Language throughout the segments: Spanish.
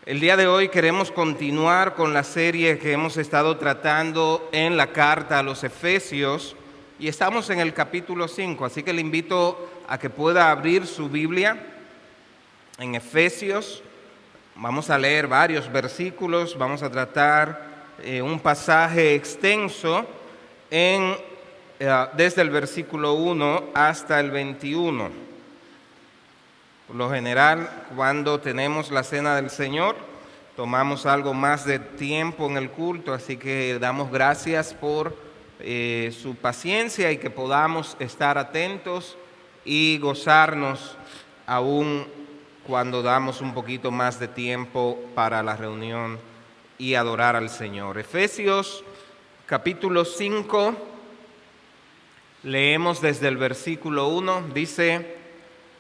El día de hoy queremos continuar con la serie que hemos estado tratando en la carta a los Efesios y estamos en el capítulo 5, así que le invito a que pueda abrir su Biblia en Efesios. Vamos a leer varios versículos, vamos a tratar un pasaje extenso desde el versículo 1 hasta el 21. Por lo general, cuando tenemos la cena del Señor, tomamos algo más de tiempo en el culto, así que damos gracias por su paciencia y que podamos estar atentos y gozarnos aún cuando damos un poquito más de tiempo para la reunión y adorar al Señor. Efesios capítulo 5, leemos desde el versículo 1, dice: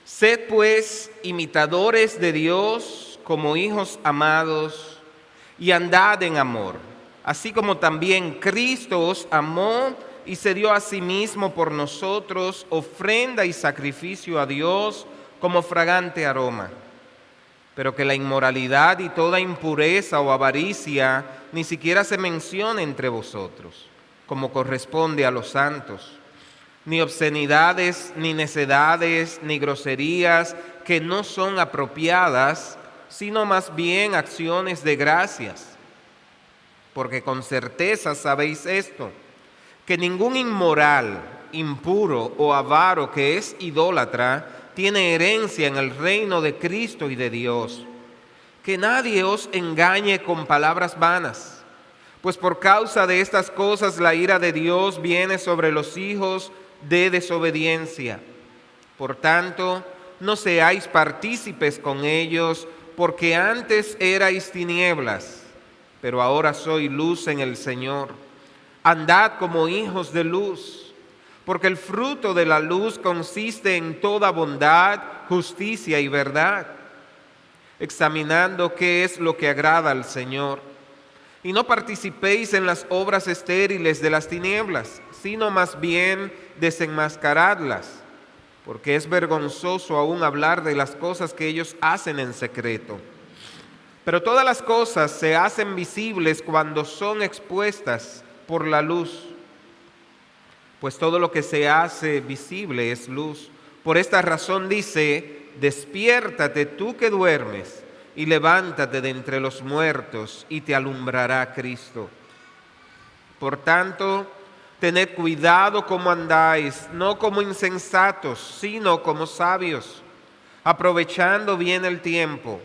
Sed pues imitadores de Dios como hijos amados y andad en amor, así como también Cristo os amó y se dio a sí mismo por nosotros, ofrenda y sacrificio a Dios como fragante aroma. Pero que la inmoralidad y toda impureza o avaricia ni siquiera se mencione entre vosotros, como corresponde a los santos. Ni obscenidades, ni necedades, ni groserías que no son apropiadas, sino más bien acciones de gracias. Porque con certeza sabéis esto, que ningún inmoral, impuro o avaro que es idólatra tiene herencia en el reino de Cristo y de Dios. Que nadie os engañe con palabras vanas, pues por causa de estas cosas la ira de Dios viene sobre los hijos de desobediencia. Por tanto, no seáis partícipes con ellos, porque antes erais tinieblas, pero ahora sois luz en el Señor. Andad como hijos de luz, porque el fruto de la luz consiste en toda bondad, justicia y verdad, examinando qué es lo que agrada al Señor. Y no participéis en las obras estériles de las tinieblas, sino más bien desenmascaradlas, porque es vergonzoso aún hablar de las cosas que ellos hacen en secreto. Pero todas las cosas se hacen visibles cuando son expuestas por la luz, pues todo lo que se hace visible es luz. Por esta razón dice: despiértate tú que duermes, y levántate de entre los muertos, y te alumbrará Cristo. Por tanto, tened cuidado como andáis, no como insensatos, sino como sabios, aprovechando bien el tiempo,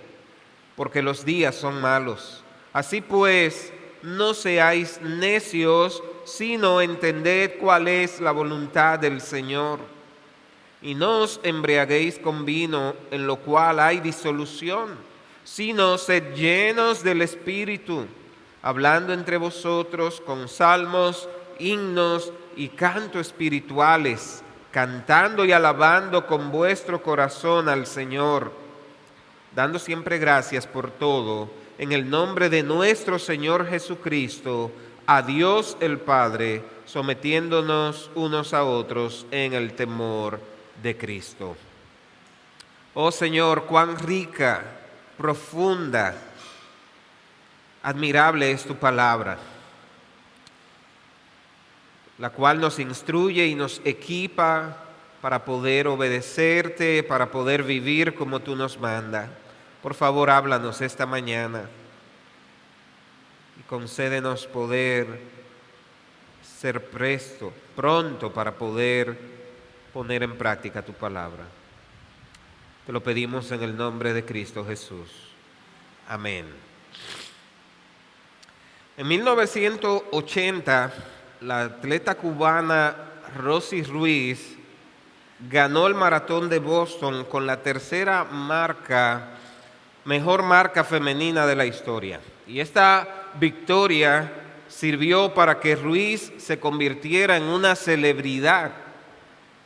porque los días son malos. Así pues, no seáis necios, sino entended cuál es la voluntad del Señor. Y no os embriaguéis con vino, en lo cual hay disolución, sino sed llenos del Espíritu, hablando entre vosotros con salmos, himnos y cantos espirituales, cantando y alabando con vuestro corazón al Señor, dando siempre gracias por todo, en el nombre de nuestro Señor Jesucristo, a Dios el Padre, sometiéndonos unos a otros en el temor de Cristo. Oh Señor, cuán rica, profunda, admirable es tu palabra, la cual nos instruye y nos equipa para poder obedecerte, para poder vivir como tú nos mandas. Por favor, háblanos esta mañana y concédenos poder ser pronto para poder poner en práctica tu palabra. Te lo pedimos en el nombre de Cristo Jesús. Amén. En 1980, la atleta cubana Rosy Ruiz ganó el maratón de Boston con la tercera mejor marca femenina de la historia. Y esta victoria sirvió para que Ruiz se convirtiera en una celebridad,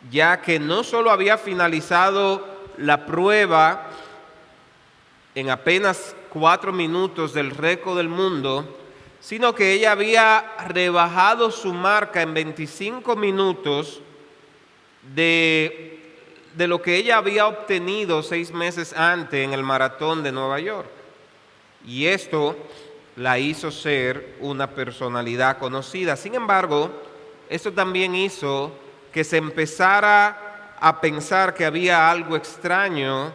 ya que no solo había finalizado la prueba en apenas 4 minutos del récord del mundo, sino que ella había rebajado su marca en 25 minutos de lo que ella había obtenido 6 meses antes en el maratón de Nueva York. y esto la hizo ser una personalidad conocida. Sin embargo, esto también hizo que se empezara a pensar que había algo extraño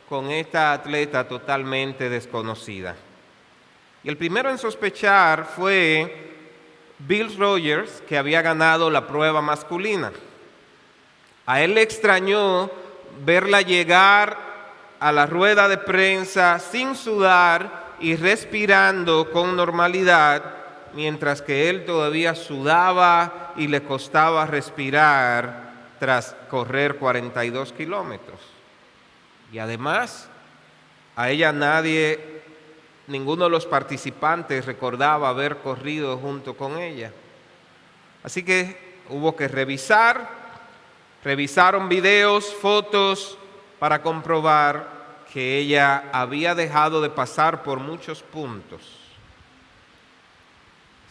con esta atleta totalmente desconocida. Y el primero en sospechar fue Bill Rogers, que había ganado la prueba masculina. A él le extrañó verla llegar a la rueda de prensa sin sudar y respirando con normalidad, mientras que él todavía sudaba y le costaba respirar tras correr 42 kilómetros. Y además, a ella ninguno de los participantes recordaba haber corrido junto con ella. Así que hubo que revisaron videos, fotos, para comprobar que ella había dejado de pasar por muchos puntos.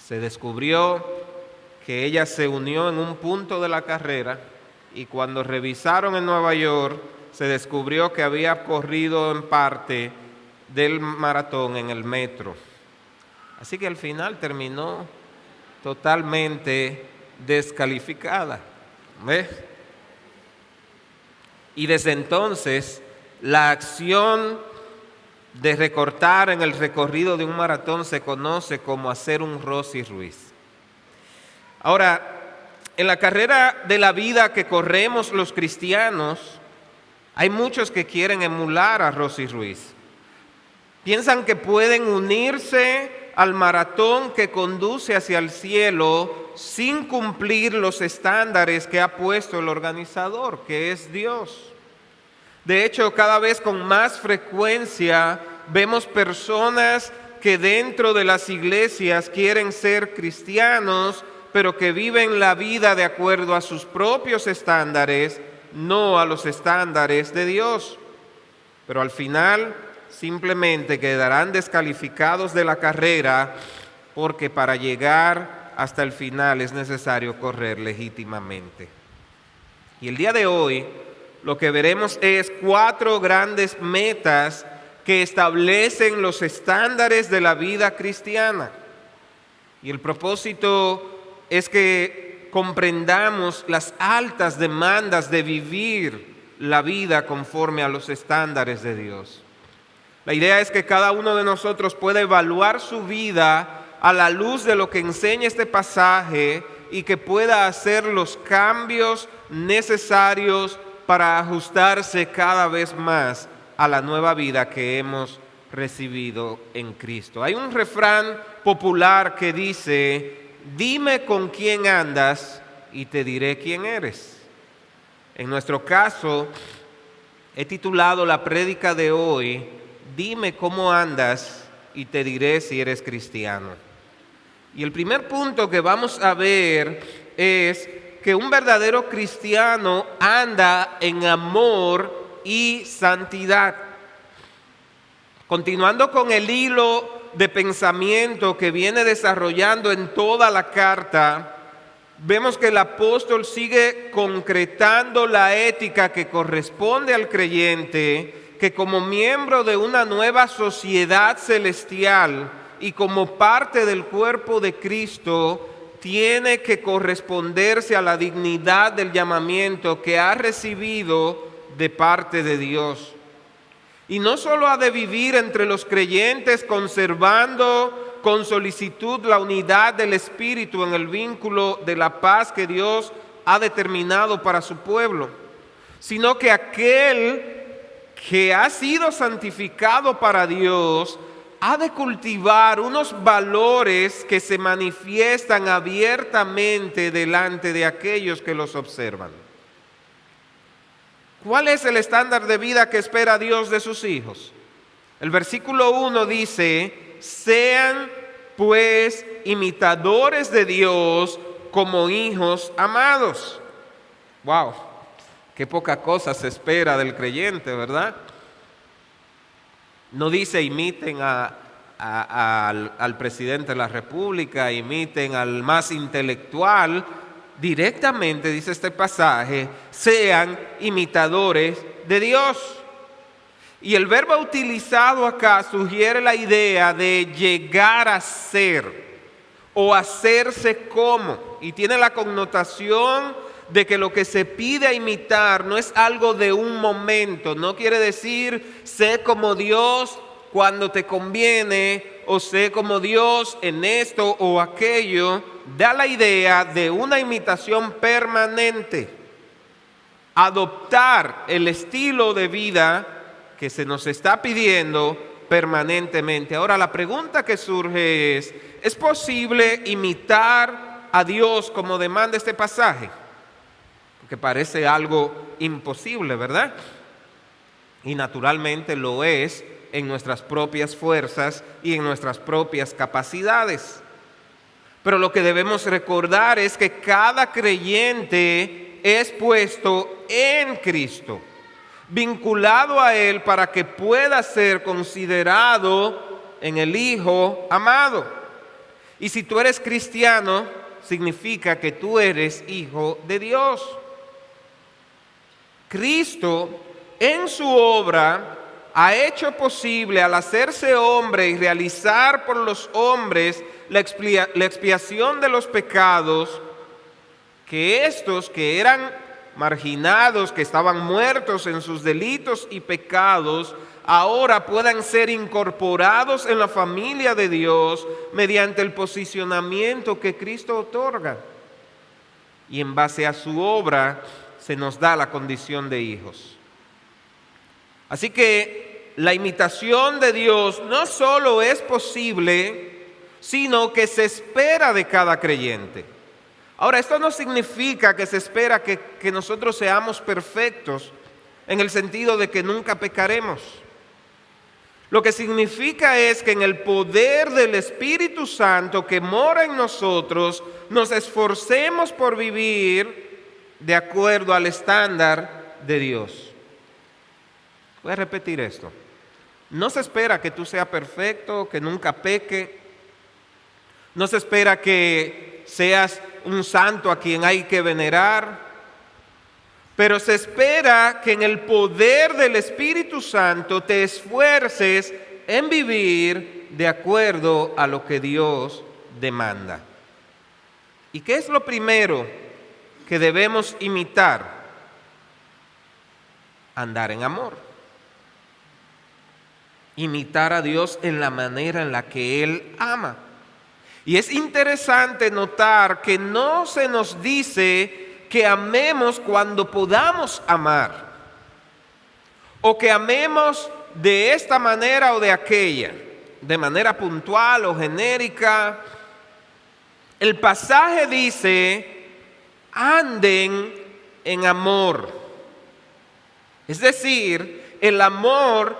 Se descubrió que ella se unió en un punto de la carrera y cuando revisaron en Nueva York, se descubrió que había corrido en parte del maratón en el metro. Así que al final terminó totalmente descalificada. ¿Ves? Y desde entonces, la acción de recortar en el recorrido de un maratón se conoce como hacer un Rosy Ruiz. Ahora, en la carrera de la vida que corremos los cristianos, hay muchos que quieren emular a Rosy Ruiz. Piensan que pueden unirse al maratón que conduce hacia el cielo sin cumplir los estándares que ha puesto el organizador, que es Dios. De hecho, cada vez con más frecuencia vemos personas que dentro de las iglesias quieren ser cristianos, pero que viven la vida de acuerdo a sus propios estándares, no a los estándares de Dios. Pero al final simplemente quedarán descalificados de la carrera porque para llegar hasta el final es necesario correr legítimamente. Y el día de hoy lo que veremos es 4 grandes metas que establecen los estándares de la vida cristiana. Y el propósito es que comprendamos las altas demandas de vivir la vida conforme a los estándares de Dios. La idea es que cada uno de nosotros pueda evaluar su vida a la luz de lo que enseña este pasaje y que pueda hacer los cambios necesarios para ajustarse cada vez más a la nueva vida que hemos recibido en Cristo. Hay un refrán popular que dice: dime con quién andas y te diré quién eres. En nuestro caso, he titulado la prédica de hoy: dime cómo andas y te diré si eres cristiano. Y el primer punto que vamos a ver es que un verdadero cristiano anda en amor y santidad. Continuando con el hilo de pensamiento que viene desarrollando en toda la carta, vemos que el apóstol sigue concretando la ética que corresponde al creyente, que como miembro de una nueva sociedad celestial y como parte del cuerpo de Cristo, tiene que corresponderse a la dignidad del llamamiento que ha recibido de parte de Dios. Y no solo ha de vivir entre los creyentes conservando con solicitud la unidad del Espíritu en el vínculo de la paz que Dios ha determinado para su pueblo, sino que aquel que ha sido santificado para Dios ha de cultivar unos valores que se manifiestan abiertamente delante de aquellos que los observan. ¿Cuál es el estándar de vida que espera Dios de sus hijos? El versículo 1 dice: sean pues imitadores de Dios como hijos amados. ¡Wow! Qué poca cosa se espera del creyente, ¿verdad? No dice imiten al presidente de la República, imiten al más intelectual. Directamente dice este pasaje: sean imitadores de Dios. Y el verbo utilizado acá sugiere la idea de llegar a ser o hacerse como. Y tiene la connotación de que lo que se pide a imitar no es algo de un momento. No quiere decir sé como Dios cuando te conviene o sé como Dios en esto o aquello. Da la idea de una imitación permanente. Adoptar el estilo de vida que se nos está pidiendo permanentemente. Ahora la pregunta que surge ¿es posible imitar a Dios como demanda este pasaje? Porque parece algo imposible, ¿verdad? Y naturalmente lo es en nuestras propias fuerzas y en nuestras propias capacidades. Pero lo que debemos recordar es que cada creyente es puesto en Cristo, vinculado a Él para que pueda ser considerado en el Hijo amado. Y si tú eres cristiano, significa que tú eres hijo de Dios. Cristo, en su obra, ha hecho posible al hacerse hombre y realizar por los hombres la expiación de los pecados, que estos que eran marginados, que estaban muertos en sus delitos y pecados, ahora puedan ser incorporados en la familia de Dios mediante el posicionamiento que Cristo otorga. Y en base a su obra se nos da la condición de hijos. Así que la imitación de Dios no solo es posible, sino que se espera de cada creyente. Ahora, esto no significa que se espera que nosotros seamos perfectos en el sentido de que nunca pecaremos. Lo que significa es que en el poder del Espíritu Santo que mora en nosotros, nos esforcemos por vivir de acuerdo al estándar de Dios. Voy a repetir esto. No se espera que tú seas perfecto, que nunca peque. No se espera que seas un santo a quien hay que venerar. Pero se espera que en el poder del Espíritu Santo te esfuerces en vivir de acuerdo a lo que Dios demanda. ¿Y qué es lo primero que debemos imitar? Andar en amor. Imitar a Dios en la manera en la que Él ama. Y es interesante notar que no se nos dice que amemos cuando podamos amar, o que amemos de esta manera o de aquella, de manera puntual o genérica. El pasaje dice, anden en amor. Es decir, el amor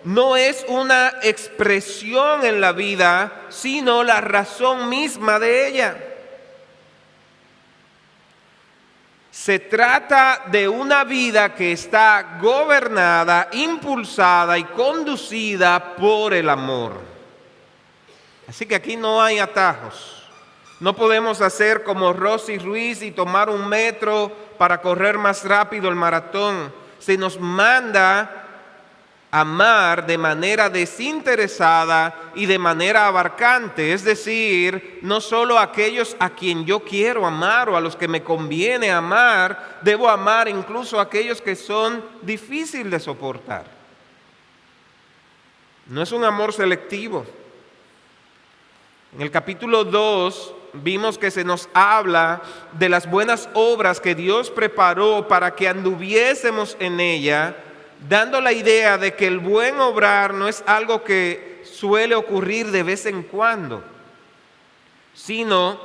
no es una expresión en la vida, sino la razón misma de ella. Se trata de una vida que está gobernada, impulsada y conducida por el amor. Así que aquí no hay atajos. No podemos hacer como Rosy Ruiz y tomar un metro para correr más rápido el maratón. Se nos manda amar de manera desinteresada y de manera abarcante, es decir, no solo a aquellos a quien yo quiero amar o a los que me conviene amar, debo amar incluso a aquellos que son difíciles de soportar. No es un amor selectivo. En el capítulo 2 vimos que se nos habla de las buenas obras que Dios preparó para que anduviésemos en ella, dando la idea de que el buen obrar no es algo que suele ocurrir de vez en cuando, sino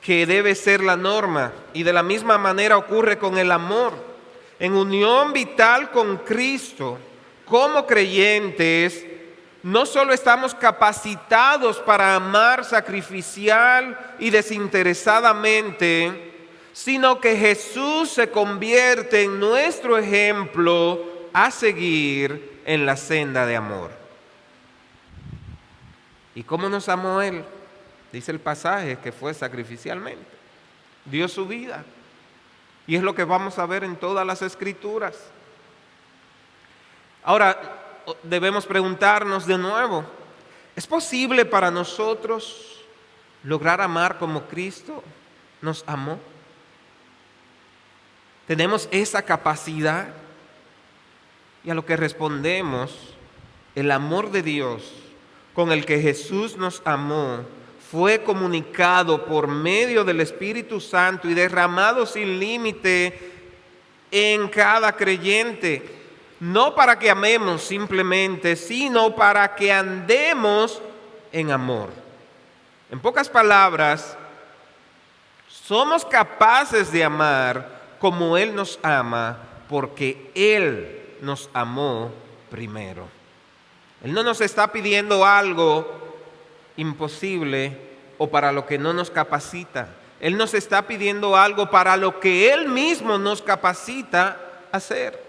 que debe ser la norma. Y de la misma manera ocurre con el amor. En unión vital con Cristo, como creyentes, no solo estamos capacitados para amar sacrificial y desinteresadamente, sino que Jesús se convierte en nuestro ejemplo a seguir en la senda de amor. ¿Y cómo nos amó Él? Dice el pasaje que fue sacrificialmente. Dio su vida. Y es lo que vamos a ver en todas las Escrituras. Ahora, debemos preguntarnos de nuevo, ¿es posible para nosotros lograr amar como Cristo nos amó? ¿Tenemos esa capacidad? Y a lo que respondemos, el amor de Dios con el que Jesús nos amó fue comunicado por medio del Espíritu Santo y derramado sin límite en cada creyente. No para que amemos simplemente, sino para que andemos en amor. En pocas palabras, somos capaces de amar como Él nos ama, porque Él nos amó primero. Él no nos está pidiendo algo imposible o para lo que no nos capacita. Él nos está pidiendo algo para lo que Él mismo nos capacita a hacer.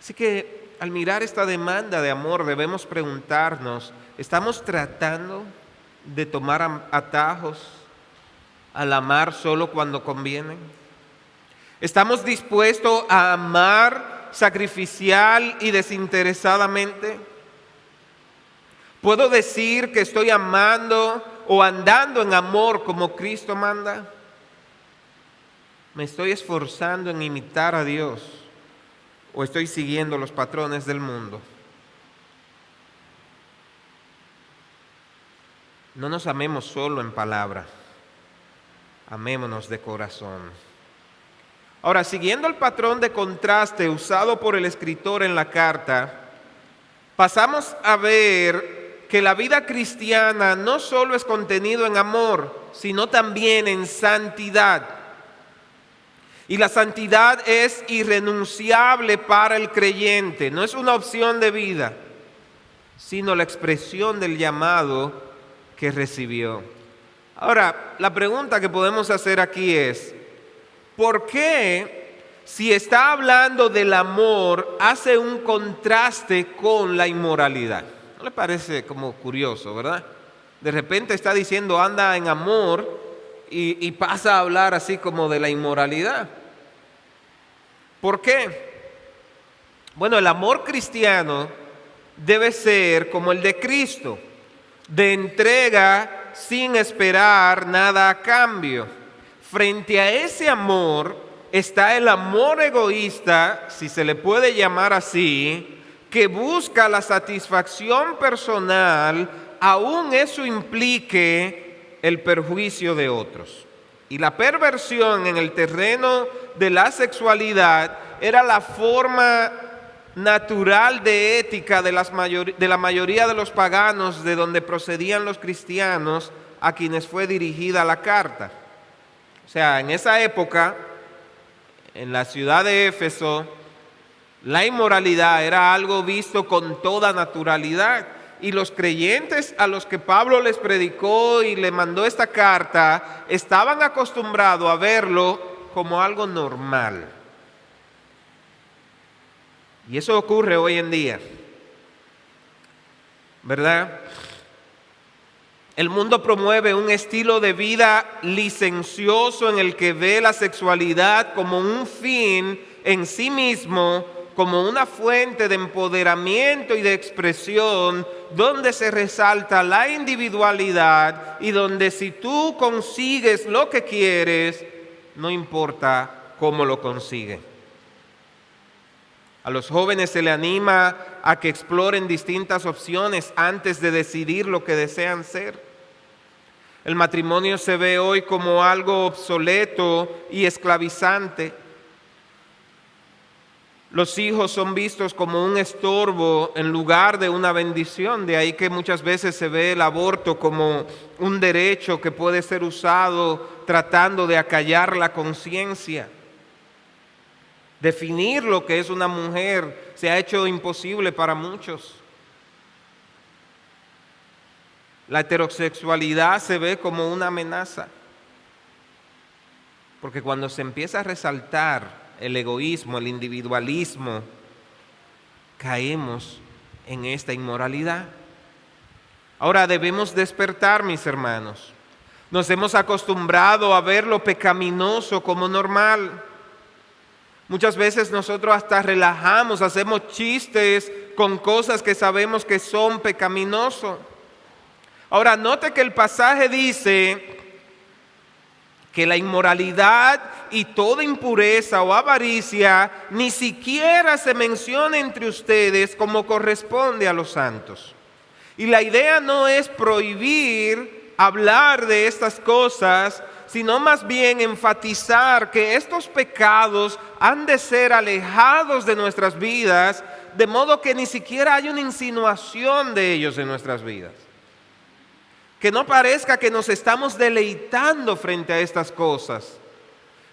Así que al mirar esta demanda de amor debemos preguntarnos, ¿estamos tratando de tomar atajos al amar solo cuando conviene? ¿Estamos dispuestos a amar sacrificial y desinteresadamente? ¿Puedo decir que estoy amando o andando en amor como Cristo manda? ¿Me estoy esforzando en imitar a Dios o estoy siguiendo los patrones del mundo? No nos amemos solo en palabra, amémonos de corazón. Ahora, siguiendo el patrón de contraste usado por el escritor en la carta, pasamos a ver que la vida cristiana no solo es contenido en amor, sino también en santidad. Y la santidad es irrenunciable para el creyente, no es una opción de vida, sino la expresión del llamado que recibió. Ahora, la pregunta que podemos hacer aquí es, ¿por qué, si está hablando del amor, hace un contraste con la inmoralidad? ¿No le parece como curioso, verdad? De repente está diciendo anda en amor y pasa a hablar así como de la inmoralidad. ¿Por qué? Bueno, el amor cristiano debe ser como el de Cristo, de entrega sin esperar nada a cambio. Frente a ese amor está el amor egoísta, si se le puede llamar así, que busca la satisfacción personal, aun eso implique el perjuicio de otros. Y la perversión en el terreno de la sexualidad era la forma natural de ética de la mayoría de los paganos de donde procedían los cristianos a quienes fue dirigida la carta. O sea, en esa época, en la ciudad de Éfeso, la inmoralidad era algo visto con toda naturalidad. Y los creyentes a los que Pablo les predicó y le mandó esta carta, estaban acostumbrados a verlo como algo normal. Y eso ocurre hoy en día, ¿verdad? El mundo promueve un estilo de vida licencioso en el que ve la sexualidad como un fin en sí mismo, como una fuente de empoderamiento y de expresión, donde se resalta la individualidad y donde si tú consigues lo que quieres, no importa cómo lo consigues. A los jóvenes se les anima a que exploren distintas opciones antes de decidir lo que desean ser. El matrimonio se ve hoy como algo obsoleto y esclavizante. Los hijos son vistos como un estorbo en lugar de una bendición. De ahí que muchas veces se ve el aborto como un derecho que puede ser usado tratando de acallar la conciencia. Definir lo que es una mujer se ha hecho imposible para muchos. La heterosexualidad se ve como una amenaza, porque cuando se empieza a resaltar el egoísmo, el individualismo, caemos en esta inmoralidad. Ahora debemos despertar, mis hermanos. Nos hemos acostumbrado a ver lo pecaminoso como normal. Muchas veces nosotros hasta relajamos, hacemos chistes con cosas que sabemos que son pecaminosos. Ahora, note que el pasaje dice que la inmoralidad y toda impureza o avaricia ni siquiera se menciona entre ustedes como corresponde a los santos. Y la idea no es prohibir hablar de estas cosas, sino más bien enfatizar que estos pecados han de ser alejados de nuestras vidas, de modo que ni siquiera hay una insinuación de ellos en nuestras vidas. Que no parezca que nos estamos deleitando frente a estas cosas,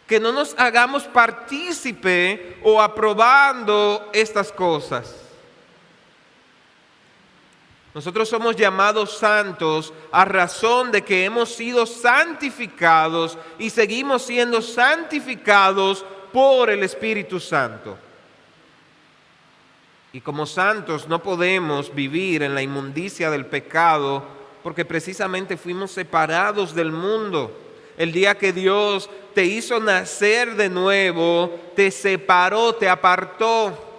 que no nos hagamos partícipe o aprobando estas cosas. Nosotros somos llamados santos a razón de que hemos sido santificados y seguimos siendo santificados por el Espíritu Santo. Y como santos no podemos vivir en la inmundicia del pecado porque precisamente fuimos separados del mundo. El día que Dios te hizo nacer de nuevo, te separó, te apartó.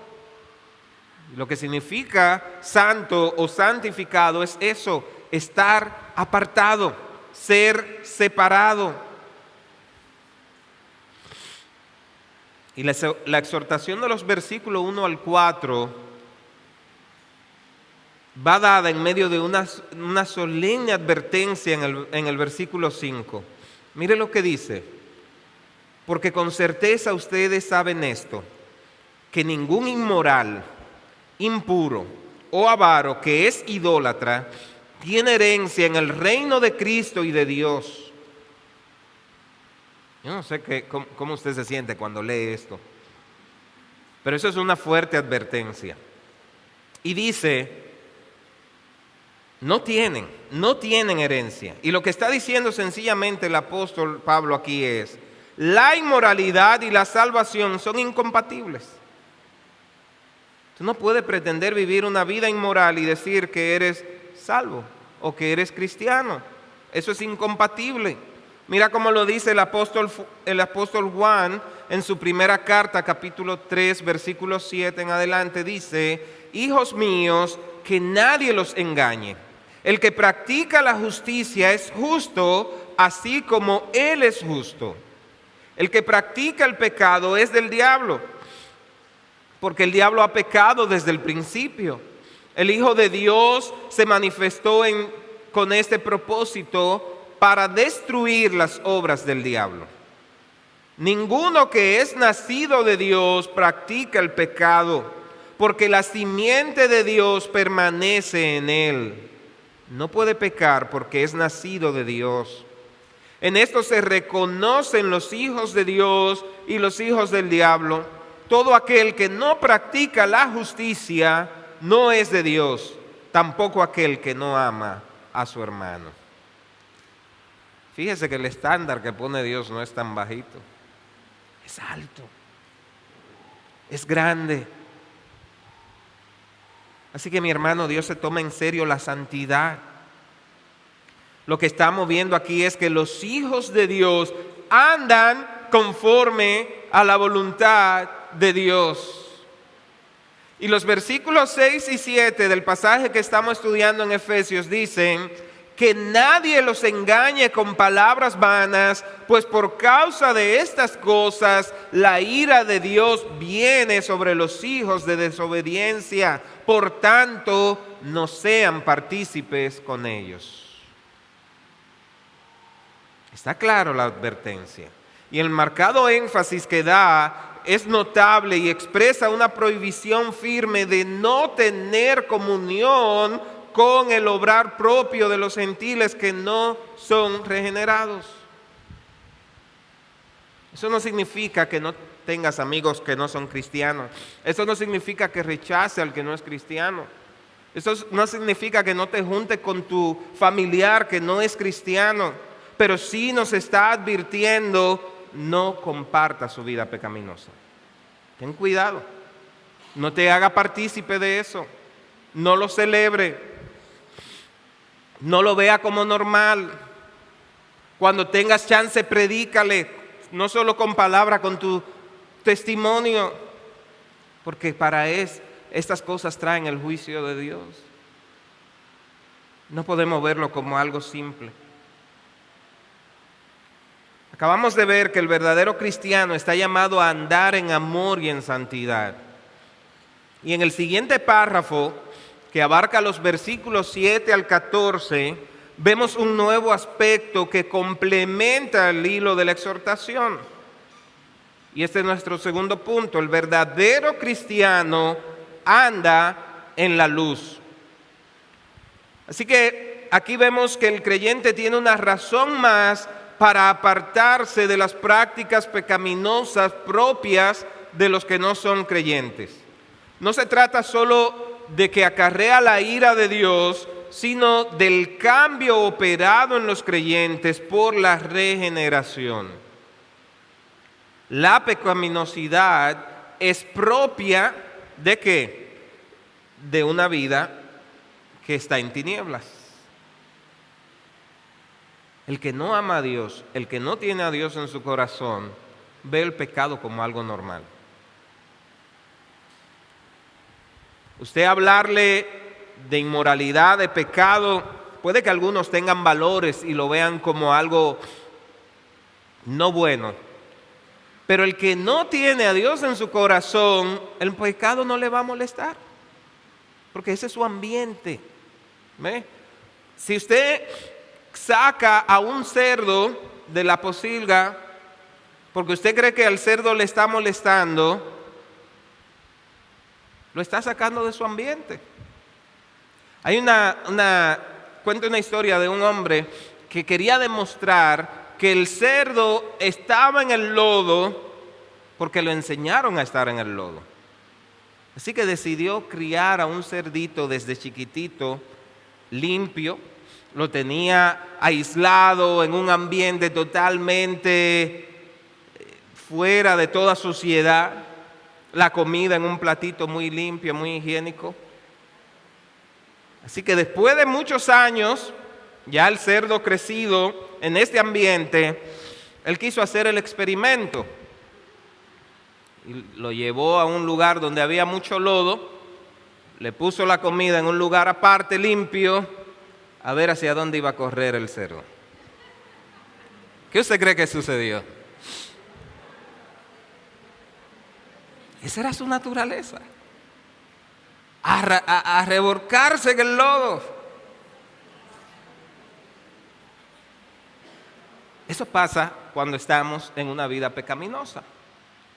Lo que significa santo o santificado es eso, estar apartado, ser separado. Y la exhortación de los versículos 1 al 4 va dada en medio de una solemne advertencia en el versículo 5. Mire lo que dice: porque con certeza ustedes saben esto, que ningún inmoral, impuro o avaro que es idólatra tiene herencia en el reino de Cristo y de Dios. Yo no sé cómo usted se siente cuando lee esto, pero eso es una fuerte advertencia. Y dice, no tienen herencia. Y lo que está diciendo sencillamente el apóstol Pablo aquí es, la inmoralidad y la salvación son incompatibles. Tú no puedes pretender vivir una vida inmoral y decir que eres salvo o que eres cristiano. Eso es incompatible. Mira cómo lo dice el apóstol Juan en su primera carta, capítulo 3, versículo 7 en adelante. Dice, hijos míos, que nadie los engañe. El que practica la justicia es justo, así como Él es justo. El que practica el pecado es del diablo, porque el diablo ha pecado desde el principio. El Hijo de Dios se manifestó con este propósito para destruir las obras del diablo. Ninguno que es nacido de Dios practica el pecado, porque la simiente de Dios permanece en él. No puede pecar porque es nacido de Dios. En esto se reconocen los hijos de Dios y los hijos del diablo. Todo aquel que no practica la justicia no es de Dios, tampoco aquel que no ama a su hermano. Fíjese que el estándar que pone Dios no es tan bajito, es alto, es grande. Así que mi hermano, Dios se toma en serio la santidad. Lo que estamos viendo aquí es que los hijos de Dios andan conforme a la voluntad de Dios. Y los versículos 6 y 7 del pasaje que estamos estudiando en Efesios dicen que nadie los engañe con palabras vanas, pues por causa de estas cosas la ira de Dios viene sobre los hijos de desobediencia. Por tanto, no sean partícipes con ellos. Está claro la advertencia. Y el marcado énfasis que da es notable y expresa una prohibición firme de no tener comunión con el obrar propio de los gentiles que no son regenerados. Eso no significa que no tengas amigos que no son cristianos. Eso no significa que rechace al que no es cristiano. Eso no significa que no te juntes con tu familiar que no es cristiano. Pero sí nos está advirtiendo, no comparta su vida pecaminosa. Ten cuidado. No te haga partícipe de eso. No lo celebre. No lo vea como normal. Cuando tengas chance, predícale. No solo con palabra, con tu testimonio, porque estas cosas traen el juicio de Dios. No podemos verlo como algo simple. Acabamos de ver que el verdadero cristiano está llamado a andar en amor y en santidad. Y en el siguiente párrafo, que abarca los versículos 7 al 14, vemos un nuevo aspecto que complementa el hilo de la exhortación. Y este es nuestro segundo punto. El verdadero cristiano anda en la luz. Así que aquí vemos que el creyente tiene una razón más para apartarse de las prácticas pecaminosas propias de los que no son creyentes. No se trata solo de que acarrea la ira de Dios, sino del cambio operado en los creyentes por la regeneración. La pecaminosidad es propia ¿de qué? De una vida que está en tinieblas. El que no ama a Dios, el que no tiene a Dios en su corazón, ve el pecado como algo normal. Usted hablarle de inmoralidad, de pecado, puede que algunos tengan valores y lo vean como algo no bueno. Pero el que no tiene a Dios en su corazón, el pecado no le va a molestar, porque ese es su ambiente. ¿Ve? Si usted saca a un cerdo de la pocilga porque usted cree que al cerdo le está molestando, lo está sacando de su ambiente. Hay cuento una historia de un hombre que quería demostrar que el cerdo estaba en el lodo porque lo enseñaron a estar en el lodo. Así que decidió criar a un cerdito desde chiquitito, limpio. Lo tenía aislado en un ambiente totalmente fuera de toda suciedad. La comida en un platito muy limpio, muy higiénico. Así que después de muchos años, ya el cerdo crecido en este ambiente, él quiso hacer el experimento. Y lo llevó a un lugar donde había mucho lodo, le puso la comida en un lugar aparte, limpio, a ver hacia dónde iba a correr el cerdo. ¿Qué usted cree que sucedió? Esa era su naturaleza. A revolcarse en el lodo. Eso pasa cuando estamos en una vida pecaminosa.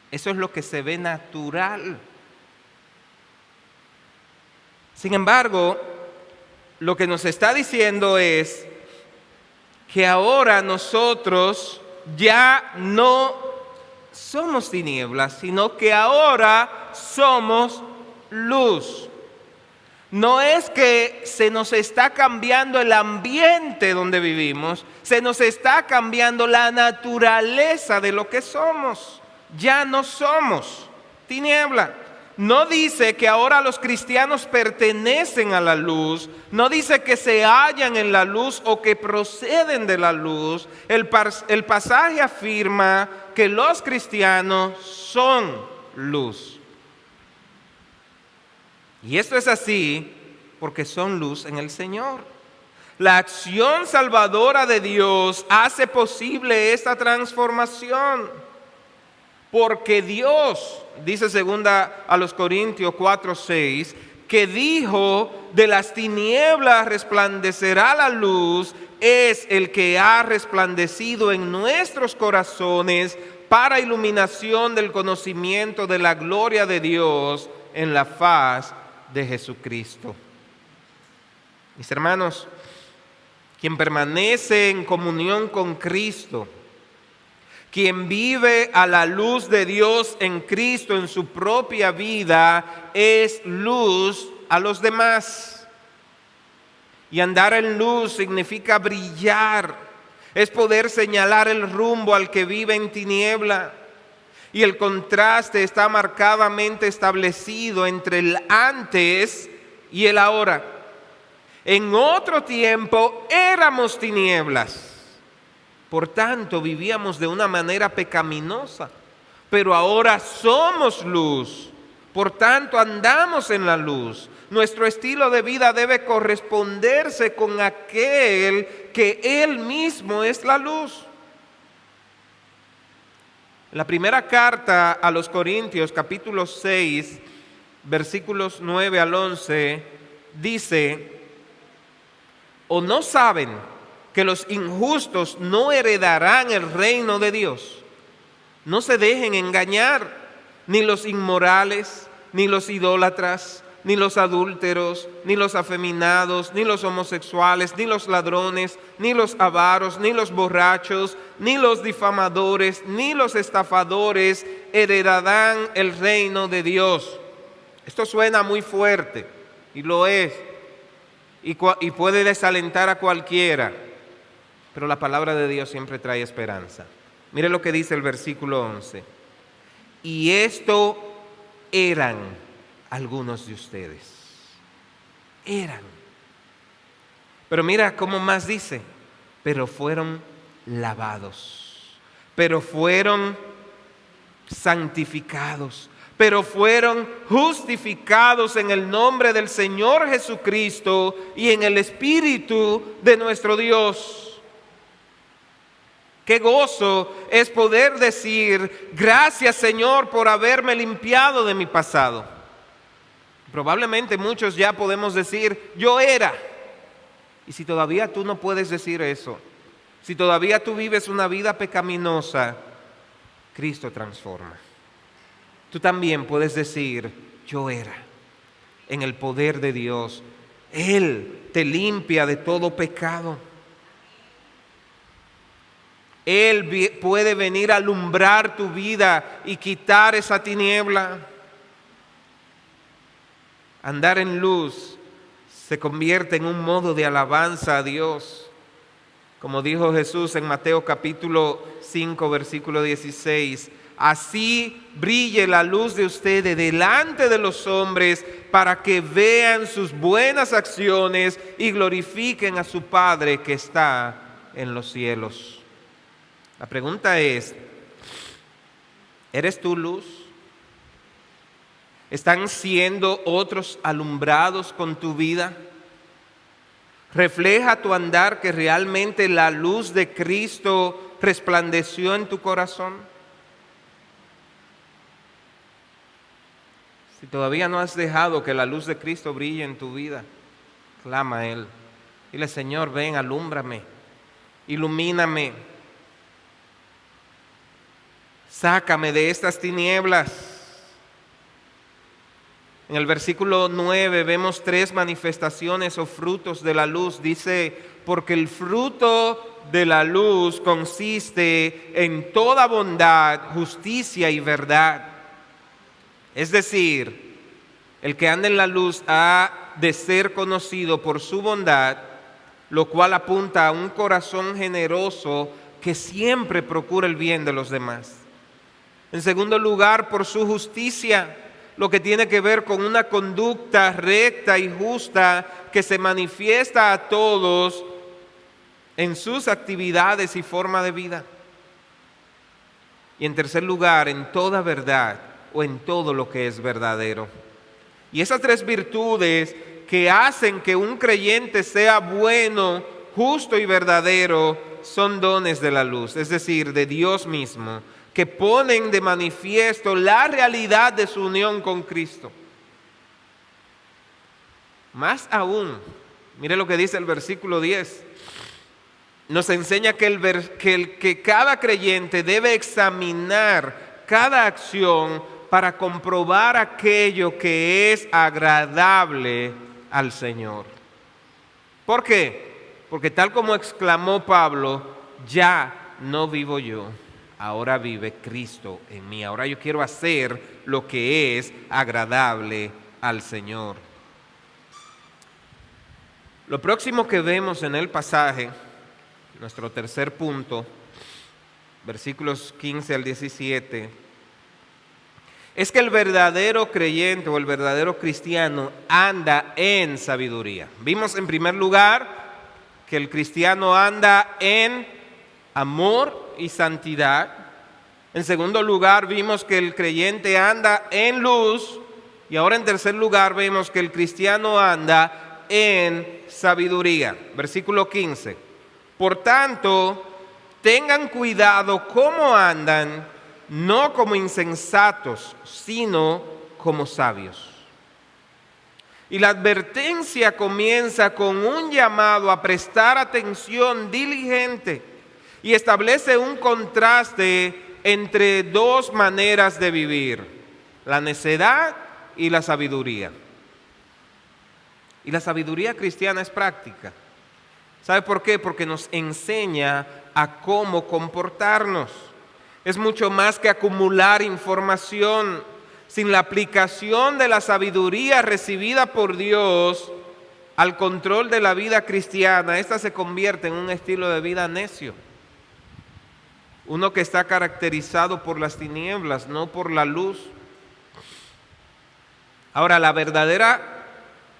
Eso es lo que se ve natural. Sin embargo, lo que nos está diciendo es que ahora nosotros ya no somos tinieblas, sino que ahora somos luz. No es que se nos está cambiando el ambiente donde vivimos, se nos está cambiando la naturaleza de lo que somos. Ya no somos tiniebla. No dice que ahora los cristianos pertenecen a la luz, no dice que se hallan en la luz o que proceden de la luz. El pasaje afirma que los cristianos son luz. Y esto es así porque son luz en el Señor. La acción salvadora de Dios hace posible esta transformación. Porque Dios, dice 2 Corintios 4:6, que dijo: de las tinieblas resplandecerá la luz, es el que ha resplandecido en nuestros corazones para iluminación del conocimiento de la gloria de Dios en la faz de Jesucristo. Mis hermanos, quien permanece en comunión con Cristo, quien vive a la luz de Dios en Cristo en su propia vida, es luz a los demás. Y andar en luz significa brillar, es poder señalar el rumbo al que vive en tiniebla. Y el contraste está marcadamente establecido entre el antes y el ahora. En otro tiempo éramos tinieblas. Por tanto, vivíamos de una manera pecaminosa. pero ahora somos luz. Por tanto, andamos en la luz. Nuestro estilo de vida debe corresponderse con aquel que Él mismo es la luz. La primera carta a los Corintios, capítulo 6, versículos 9 al 11, dice: ¿o no saben que los injustos no heredarán el reino de Dios? No se dejen engañar, ni los inmorales, ni los idólatras, ni los adúlteros, ni los afeminados, ni los homosexuales, ni los ladrones, ni los avaros, ni los borrachos, ni los difamadores, ni los estafadores heredarán el reino de Dios. Esto suena muy fuerte, y lo es, y puede desalentar a cualquiera, pero la palabra de Dios siempre trae esperanza. Mire lo que dice el versículo 11. Y esto eran algunos de ustedes. Eran. Pero mira cómo más dice: pero fueron lavados, pero fueron santificados, pero fueron justificados en el nombre del Señor Jesucristo y en el Espíritu de nuestro Dios. Qué gozo es poder decir: gracias, Señor, por haberme limpiado de mi pasado. Probablemente muchos ya podemos decir: yo era. Y si todavía tú no puedes decir eso, si todavía tú vives una vida pecaminosa, Cristo transforma. Tú también puedes decir: yo era. En el poder de Dios, Él te limpia de todo pecado. Él puede venir a alumbrar tu vida y quitar esa tiniebla. Andar en luz se convierte en un modo de alabanza a Dios. Como dijo Jesús en Mateo capítulo 5, versículo 16: así brille la luz de ustedes delante de los hombres, para que vean sus buenas acciones y glorifiquen a su Padre que está en los cielos. La pregunta es: ¿eres tú luz? ¿Están siendo otros alumbrados con tu vida? ¿Refleja tu andar que realmente la luz de Cristo resplandeció en tu corazón? Si todavía no has dejado que la luz de Cristo brille en tu vida, clama a Él. Dile: Señor, ven, alúmbrame, ilumíname. Sácame de estas tinieblas. En el versículo 9 vemos 3 manifestaciones o frutos de la luz. Dice: porque el fruto de la luz consiste en toda bondad, justicia y verdad. Es decir, el que anda en la luz ha de ser conocido por su bondad, lo cual apunta a un corazón generoso que siempre procura el bien de los demás. En segundo lugar, por su justicia, lo que tiene que ver con una conducta recta y justa que se manifiesta a todos en sus actividades y forma de vida. Y en tercer lugar, en toda verdad o en todo lo que es verdadero. Y esas 3 virtudes que hacen que un creyente sea bueno, justo y verdadero son dones de la luz, es decir, de Dios mismo, que ponen de manifiesto la realidad de su unión con Cristo. Más aún, mire lo que dice el versículo 10. Nos enseña que cada creyente debe examinar cada acción para comprobar aquello que es agradable al Señor. ¿Por qué? Porque tal como exclamó Pablo: ya no vivo yo, ahora vive Cristo en mí. Ahora yo quiero hacer lo que es agradable al Señor. Lo próximo que vemos en el pasaje, nuestro tercer punto, versículos 15 al 17, es que el verdadero creyente o el verdadero cristiano anda en sabiduría. Vimos en primer lugar que el cristiano anda en amor y santidad. En segundo lugar, vimos que el creyente anda en luz. Y ahora en tercer lugar, vemos que el cristiano anda en sabiduría. Versículo 15. Por tanto, tengan cuidado cómo andan, no como insensatos, sino como sabios. Y la advertencia comienza con un llamado a prestar atención diligente y establece un contraste entre dos maneras de vivir: la necedad y la sabiduría. Y la sabiduría cristiana es práctica. ¿Sabe por qué? Porque nos enseña a cómo comportarnos. Es mucho más que acumular información. Sin la aplicación de la sabiduría recibida por Dios al control de la vida cristiana, esta se convierte en un estilo de vida necio. Uno que está caracterizado por las tinieblas, no por la luz. Ahora, la verdadera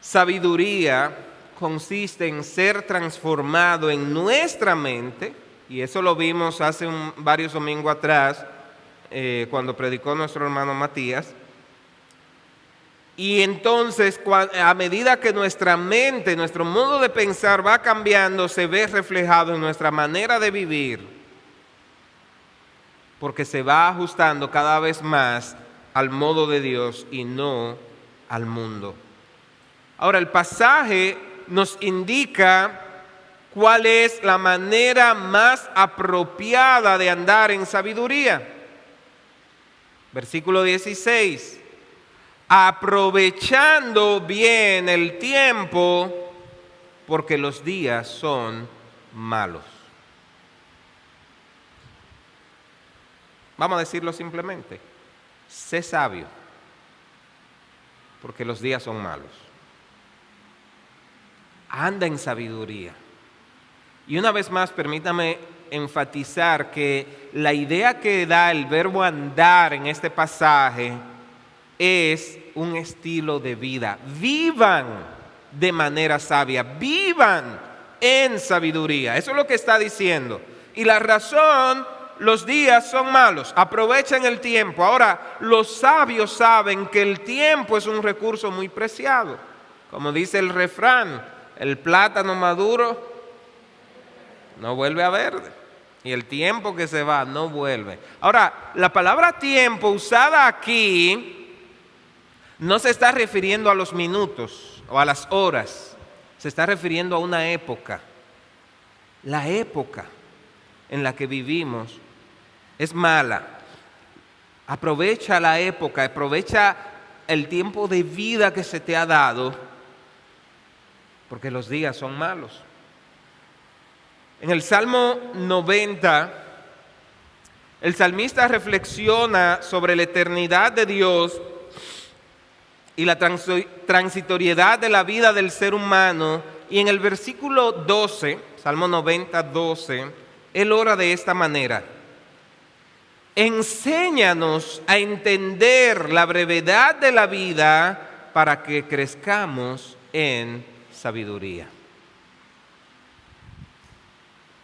sabiduría consiste en ser transformado en nuestra mente, y eso lo vimos hace varios domingos atrás, cuando predicó nuestro hermano Matías. Y entonces, a medida que nuestra mente, nuestro modo de pensar va cambiando, se ve reflejado en nuestra manera de vivir, porque se va ajustando cada vez más al modo de Dios y no al mundo. Ahora, el pasaje nos indica cuál es la manera más apropiada de andar en sabiduría. Versículo 16. Aprovechando bien el tiempo, porque los días son malos. Vamos a decirlo simplemente: sé sabio, porque los días son malos. Anda en sabiduría. Y una vez más, permítame enfatizar que la idea que da el verbo andar en este pasaje es un estilo de vida. Vivan de manera sabia, vivan en sabiduría. Eso es lo que está diciendo. Y la razón: los días son malos, aprovechen el tiempo. Ahora, los sabios saben que el tiempo es un recurso muy preciado. Como dice el refrán, el plátano maduro no vuelve a verde, y el tiempo que se va no vuelve. Ahora, la palabra tiempo usada aquí no se está refiriendo a los minutos o a las horas, se está refiriendo a una época. La época en la que vivimos es mala. Aprovecha la época, aprovecha el tiempo de vida que se te ha dado, porque los días son malos. En el Salmo 90, el salmista reflexiona sobre la eternidad de Dios y la transitoriedad de la vida del ser humano. Y en el versículo 12, Salmo 90, 12, él ora de esta manera: enséñanos a entender la brevedad de la vida para que crezcamos en sabiduría.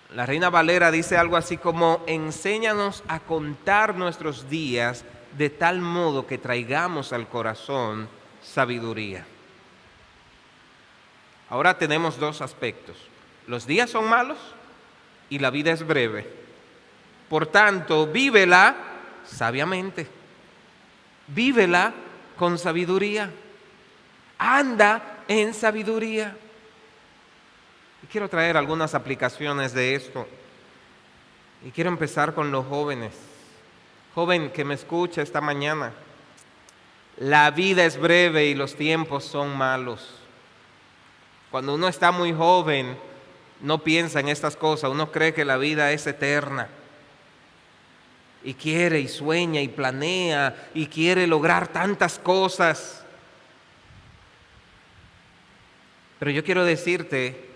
La Reina Valera dice algo así como: enséñanos a contar nuestros días de tal modo que traigamos al corazón sabiduría. Ahora tenemos dos aspectos: los días son malos y la vida es breve. Por tanto, vívela sabiamente, vívela con sabiduría, anda en sabiduría. Y quiero traer algunas aplicaciones de esto. Y quiero empezar con los jóvenes. Joven que me escucha esta mañana, la vida es breve y los tiempos son malos. Cuando uno está muy joven, no piensa en estas cosas. Uno cree que la vida es eterna. Y quiere y sueña y planea y quiere lograr tantas cosas. Pero yo quiero decirte: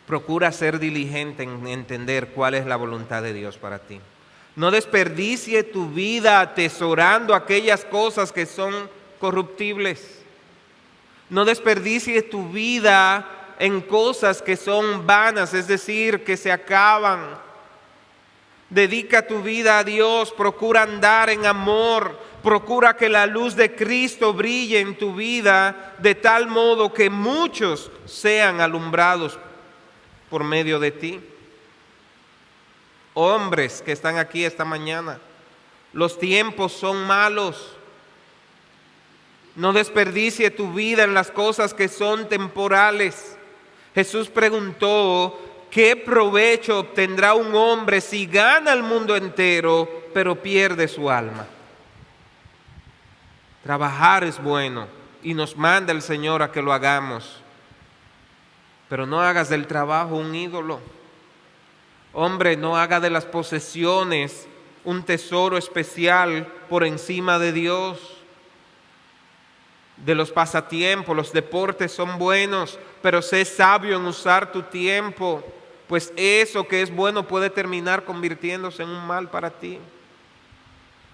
procura ser diligente en entender cuál es la voluntad de Dios para ti. No desperdicie tu vida atesorando aquellas cosas que son corruptibles. No desperdicies tu vida en cosas que son vanas, es decir, que se acaban. Dedica tu vida a Dios, procura andar en amor, procura que la luz de Cristo brille en tu vida de tal modo que muchos sean alumbrados por medio de ti. Hombres que están aquí esta mañana, los tiempos son malos. No desperdicie tu vida en las cosas que son temporales. Jesús preguntó: ¿qué provecho obtendrá un hombre si gana el mundo entero, pero pierde su alma? Trabajar es bueno y nos manda el Señor a que lo hagamos, pero no hagas del trabajo un ídolo. Hombre, no haga de las posesiones un tesoro especial por encima de Dios. De los pasatiempos, los deportes son buenos, pero sé sabio en usar tu tiempo, pues eso que es bueno puede terminar convirtiéndose en un mal para ti.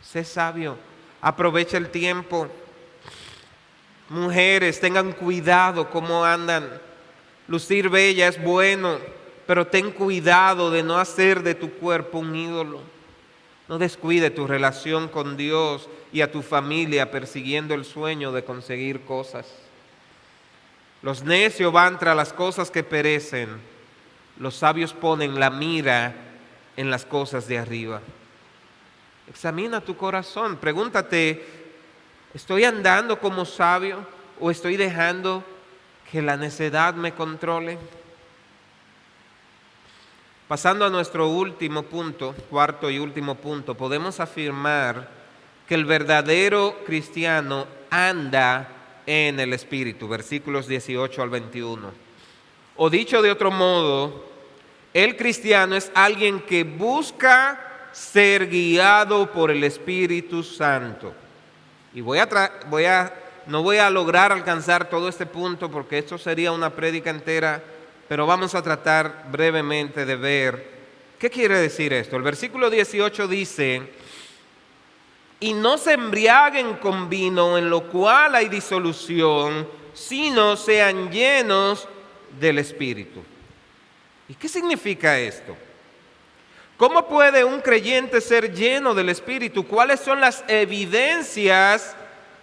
Sé sabio, aprovecha el tiempo. Mujeres, tengan cuidado cómo andan. Lucir bella es bueno, pero ten cuidado de no hacer de tu cuerpo un ídolo. No descuide tu relación con Dios y a tu familia persiguiendo el sueño de conseguir cosas. Los necios van tras las cosas que perecen. Los sabios ponen la mira en las cosas de arriba. Examina tu corazón. Pregúntate: ¿estoy andando como sabio o estoy dejando que la necedad me controle? Pasando a nuestro último punto, cuarto y último punto, podemos afirmar que el verdadero cristiano anda en el Espíritu, versículos 18 al 21. O dicho de otro modo, el cristiano es alguien que busca ser guiado por el Espíritu Santo. Y no voy a lograr alcanzar todo este punto porque esto sería una prédica entera, pero vamos a tratar brevemente de ver qué quiere decir esto. El versículo 18 dice: y no se embriaguen con vino, en lo cual hay disolución, sino sean llenos del Espíritu. ¿Y qué significa esto? ¿Cómo puede un creyente ser lleno del Espíritu? ¿Cuáles son las evidencias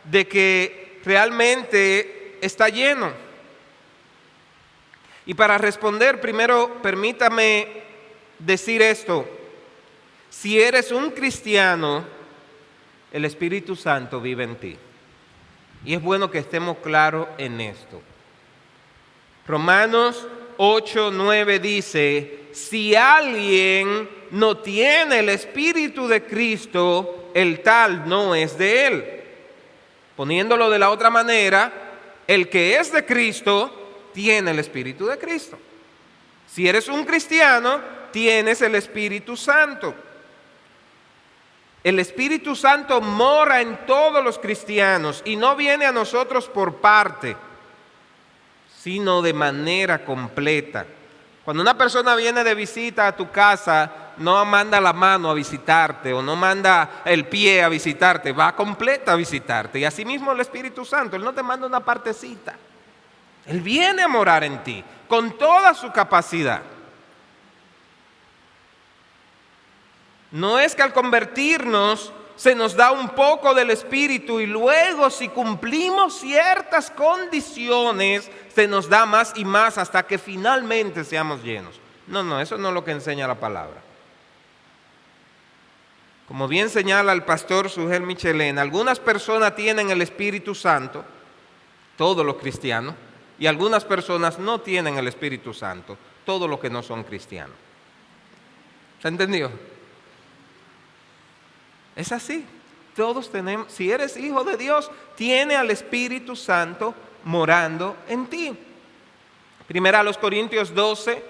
de que realmente está lleno? Y para responder, primero permítame decir esto: si eres un cristiano, el Espíritu Santo vive en ti. Y es bueno que estemos claros en esto. Romanos 8:9 dice: si alguien no tiene el Espíritu de Cristo, el tal no es de él. Poniéndolo de la otra manera, el que es de Cristo tiene el Espíritu de Cristo. Si eres un cristiano, tienes el Espíritu Santo. El Espíritu Santo mora en todos los cristianos y no viene a nosotros por parte, sino de manera completa. Cuando una persona viene de visita a tu casa, no manda la mano a visitarte o no manda el pie a visitarte, va completa a visitarte. Y así mismo el Espíritu Santo, Él no te manda una partecita. Él viene a morar en ti con toda su capacidad. No es que al convertirnos se nos da un poco del Espíritu y luego, si cumplimos ciertas condiciones, se nos da más y más hasta que finalmente seamos llenos. No, eso no es lo que enseña la palabra. Como bien señala el pastor Sugel Michelena, algunas personas tienen el Espíritu Santo, todos los cristianos, y algunas personas no tienen el Espíritu Santo, todos los que no son cristianos. ¿Se entendió? Es así. Todos tenemos, si eres hijo de Dios, tiene al Espíritu Santo morando en ti. Primera a los Corintios 12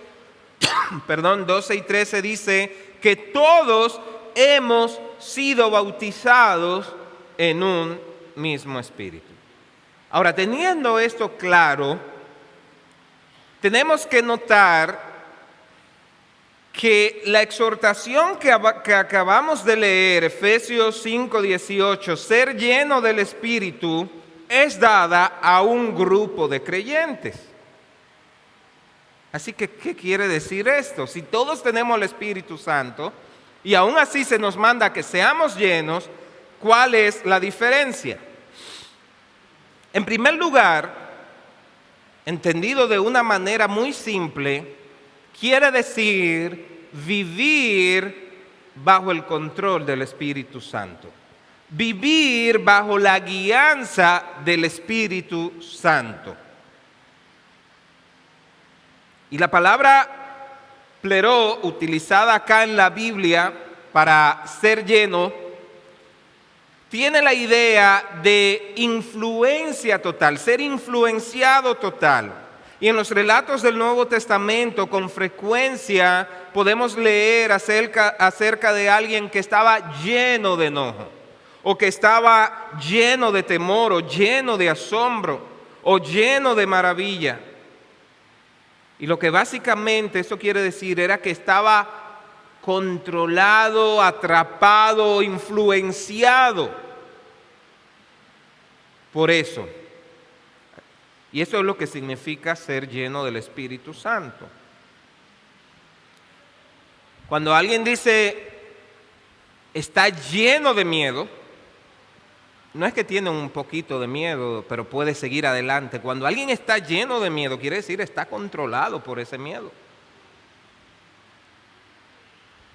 y 13 dice que todos hemos sido bautizados en un mismo Espíritu. Ahora, teniendo esto claro, tenemos que notar que la exhortación que acabamos de leer, Efesios 5:18, ser lleno del Espíritu, es dada a un grupo de creyentes. Así que, ¿qué quiere decir esto? Si todos tenemos el Espíritu Santo y aún así se nos manda que seamos llenos, ¿cuál es la diferencia? En primer lugar, entendido de una manera muy simple, quiere decir vivir bajo el control del Espíritu Santo. Vivir bajo la guianza del Espíritu Santo. Y la palabra pleró, utilizada acá en la Biblia para ser lleno, tiene la idea de influencia total, ser influenciado total. Y en los relatos del Nuevo Testamento con frecuencia podemos leer acerca de alguien que estaba lleno de enojo, o que estaba lleno de temor, o lleno de asombro, o lleno de maravilla. Y lo que básicamente eso quiere decir era que estaba controlado, atrapado, influenciado por eso. Y eso es lo que significa ser lleno del Espíritu Santo. Cuando alguien dice está lleno de miedo, no es que tiene un poquito de miedo, pero puede seguir adelante. Cuando alguien está lleno de miedo, quiere decir está controlado por ese miedo.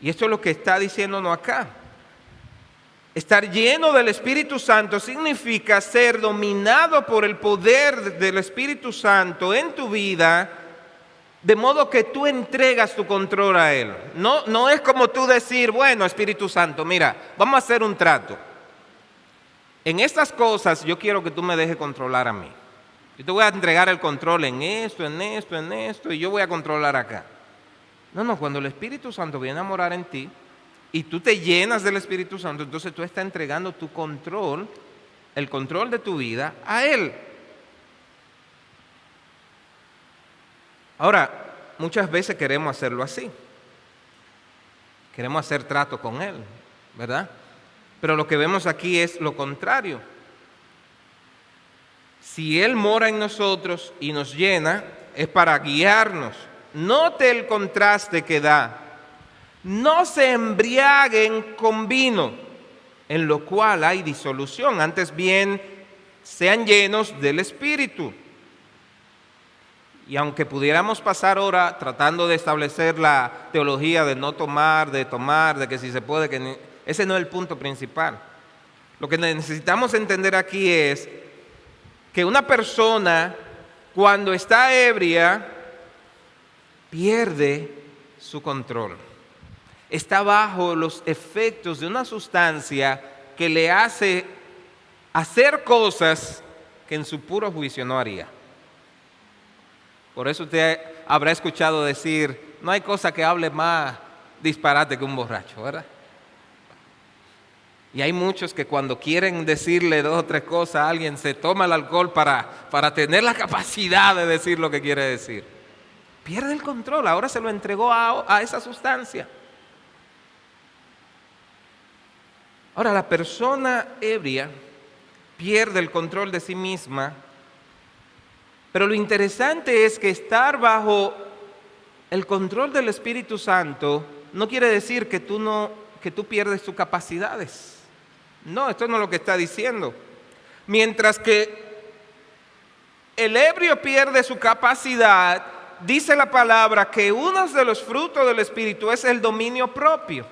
Y esto es lo que está diciéndonos acá. Estar lleno del Espíritu Santo significa ser dominado por el poder del Espíritu Santo en tu vida, de modo que tú entregas tu control a Él. No es como tú decir, bueno, Espíritu Santo, mira, vamos a hacer un trato. En estas cosas yo quiero que tú me dejes controlar a mí. Yo te voy a entregar el control en esto, y yo voy a controlar acá. No, cuando el Espíritu Santo viene a morar en ti y tú te llenas del Espíritu Santo, entonces tú estás entregando tu control, el control de tu vida a Él. Ahora, muchas veces queremos hacerlo así. Queremos hacer trato con Él, ¿verdad? Pero lo que vemos aquí es lo contrario. Si Él mora en nosotros y nos llena, es para guiarnos. Note el contraste que da. No se embriaguen con vino, en lo cual hay disolución. Antes bien, sean llenos del Espíritu. Y aunque pudiéramos pasar ahora tratando de establecer la teología de no tomar, de tomar, de que si se puede, que ese no es el punto principal. Lo que necesitamos entender aquí es que una persona cuando está ebria pierde su control. Está bajo los efectos de una sustancia que le hace hacer cosas que en su puro juicio no haría. Por eso usted habrá escuchado decir, no hay cosa que hable más disparate que un borracho, ¿verdad? Y hay muchos que cuando quieren decirle 2 o 3 cosas a alguien, se toma el alcohol para tener la capacidad de decir lo que quiere decir. Pierde el control, ahora se lo entregó a esa sustancia. Ahora, la persona ebria pierde el control de sí misma, pero lo interesante es que estar bajo el control del Espíritu Santo no quiere decir que tú pierdes tus capacidades. No, esto no es lo que está diciendo. Mientras que el ebrio pierde su capacidad, dice la palabra que uno de los frutos del Espíritu es el dominio propio.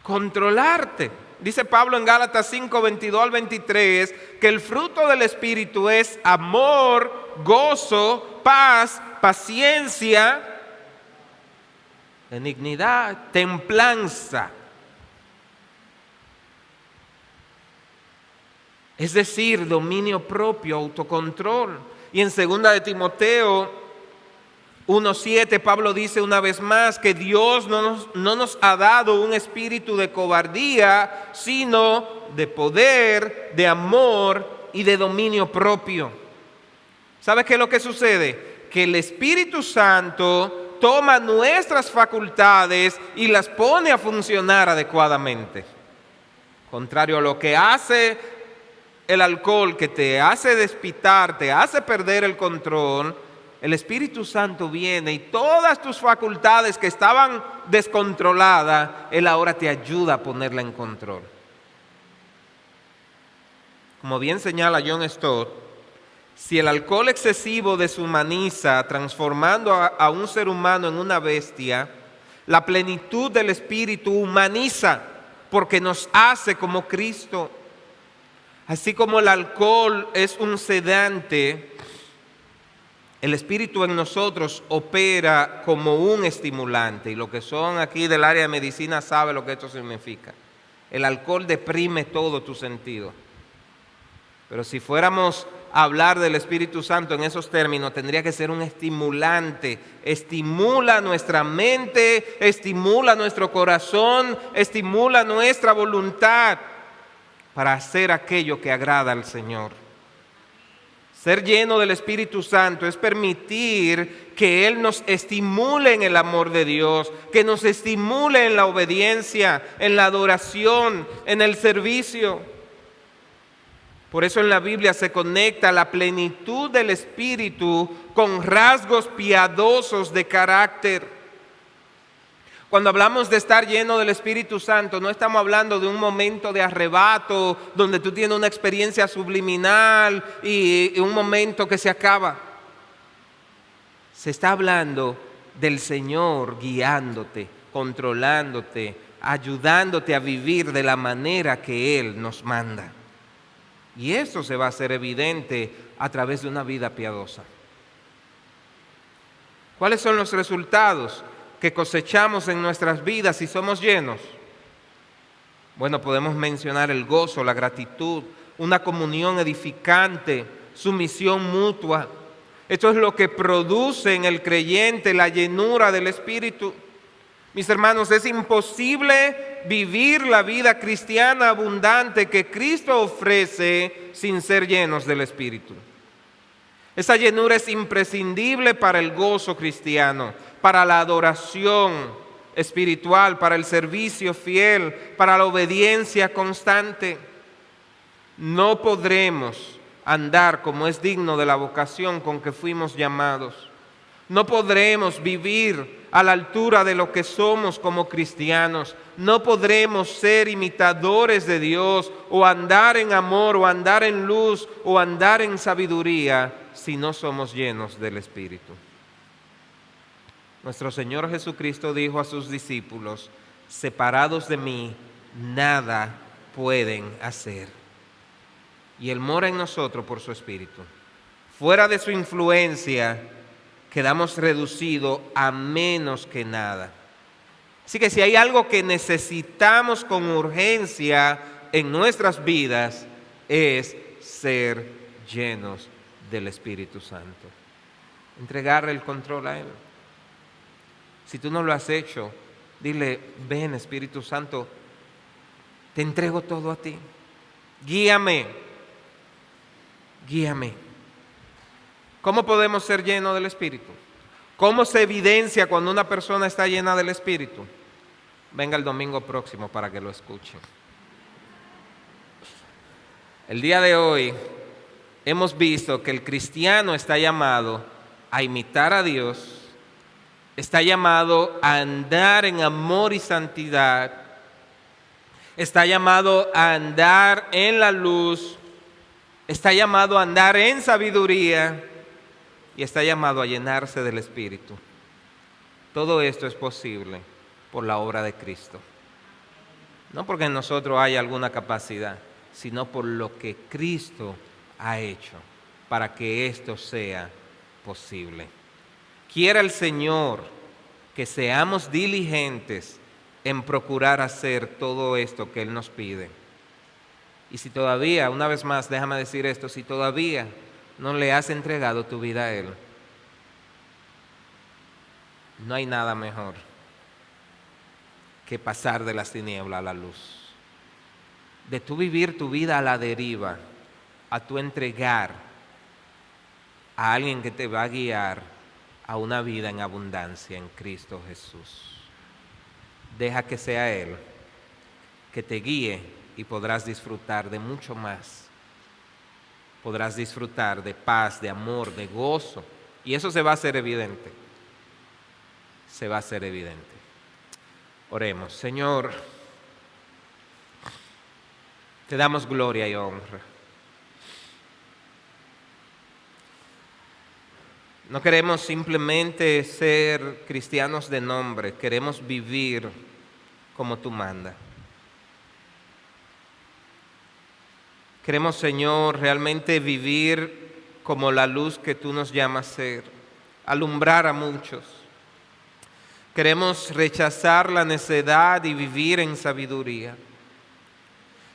Controlarte. Dice Pablo en Gálatas 5, 22 al 23, que el fruto del Espíritu es amor, gozo, paz, paciencia, benignidad, templanza. Es decir, dominio propio, autocontrol. Y en 2 de Timoteo 1:7 Pablo dice una vez más que Dios no nos ha dado un espíritu de cobardía, sino de poder, de amor y de dominio propio. ¿Sabe qué es lo que sucede? Que el Espíritu Santo toma nuestras facultades y las pone a funcionar adecuadamente. Contrario a lo que hace el alcohol, que te hace despitar, te hace perder el control, el Espíritu Santo viene y todas tus facultades que estaban descontroladas, Él ahora te ayuda a ponerla en control. Como bien señala John Stott, si el alcohol excesivo deshumaniza, transformando a un ser humano en una bestia, la plenitud del Espíritu humaniza porque nos hace como Cristo. Así como el alcohol es un sedante, el Espíritu en nosotros opera como un estimulante. Y los que son aquí del área de medicina saben lo que esto significa. El alcohol deprime todo tu sentido. Pero si fuéramos a hablar del Espíritu Santo en esos términos, tendría que ser un estimulante. Estimula nuestra mente, estimula nuestro corazón, estimula nuestra voluntad para hacer aquello que agrada al Señor. Ser lleno del Espíritu Santo es permitir que Él nos estimule en el amor de Dios, que nos estimule en la obediencia, en la adoración, en el servicio. Por eso en la Biblia se conecta la plenitud del Espíritu con rasgos piadosos de carácter. Cuando hablamos de estar lleno del Espíritu Santo, no estamos hablando de un momento de arrebato donde tú tienes una experiencia subliminal y un momento que se acaba. Se está hablando del Señor guiándote, controlándote, ayudándote a vivir de la manera que Él nos manda. Y eso se va a hacer evidente a través de una vida piadosa. ¿Cuáles son los resultados que cosechamos en nuestras vidas si somos llenos? Bueno, podemos mencionar el gozo, la gratitud, una comunión edificante, sumisión mutua. Esto es lo que produce en el creyente la llenura del Espíritu. Mis hermanos, es imposible vivir la vida cristiana abundante que Cristo ofrece sin ser llenos del Espíritu. Esa llenura es imprescindible para el gozo cristiano, para la adoración espiritual, para el servicio fiel, para la obediencia constante. No podremos andar como es digno de la vocación con que fuimos llamados. No podremos vivir a la altura de lo que somos como cristianos. No podremos ser imitadores de Dios o andar en amor o andar en luz o andar en sabiduría si no somos llenos del Espíritu. Nuestro Señor Jesucristo dijo a sus discípulos: separados de mí, nada pueden hacer. Y Él mora en nosotros por su Espíritu. Fuera de su influencia, quedamos reducidos a menos que nada. Así que si hay algo que necesitamos con urgencia en nuestras vidas, es ser llenos del Espíritu Santo. Entregarle el control a Él. Si tú no lo has hecho, dile: ven, Espíritu Santo, te entrego todo a ti. Guíame, guíame. ¿Cómo podemos ser llenos del Espíritu? ¿Cómo se evidencia cuando una persona está llena del Espíritu? Venga el domingo próximo para que lo escuchen. El día de hoy hemos visto que el cristiano está llamado a imitar a Dios, está llamado a andar en amor y santidad, está llamado a andar en la luz, está llamado a andar en sabiduría y está llamado a llenarse del Espíritu. Todo esto es posible por la obra de Cristo. No porque en nosotros haya alguna capacidad, sino por lo que Cristo ha hecho para que esto sea posible. Quiera el Señor que seamos diligentes en procurar hacer todo esto que Él nos pide. Y si todavía, una vez más, déjame decir esto, si todavía no le has entregado tu vida a Él, no hay nada mejor que pasar de las tinieblas a la luz. De tú vivir tu vida a la deriva, a tú entregar a alguien que te va a guiar a una vida en abundancia en Cristo Jesús. Deja que sea Él que te guíe y podrás disfrutar de mucho más. Podrás disfrutar de paz, de amor, de gozo, Y eso se va a hacer evidente. Se va a hacer evidente. Oremos. Señor, te damos gloria y honra. No queremos simplemente ser cristianos de nombre, queremos vivir como tú mandas. Queremos, Señor, realmente vivir como la luz que tú nos llamas a ser, alumbrar a muchos. Queremos rechazar la necedad y vivir en sabiduría.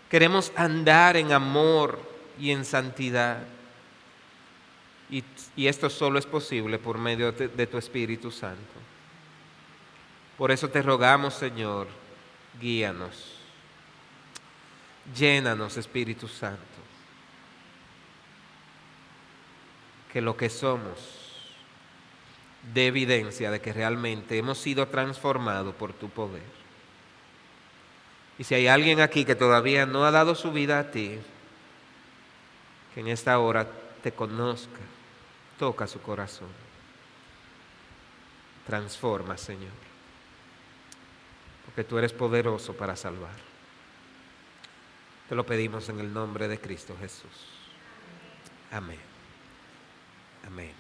Queremos andar en amor y en santidad. Y esto solo es posible por medio de tu Espíritu Santo. Por eso te rogamos, Señor, guíanos. Llénanos, Espíritu Santo. Que lo que somos dé evidencia de que realmente hemos sido transformados por tu poder. Y si hay alguien aquí que todavía no ha dado su vida a ti, que en esta hora te conozca, toca su corazón. Transforma, Señor, porque tú eres poderoso para salvar. Te lo pedimos en el nombre de Cristo Jesús. Amén. Amén.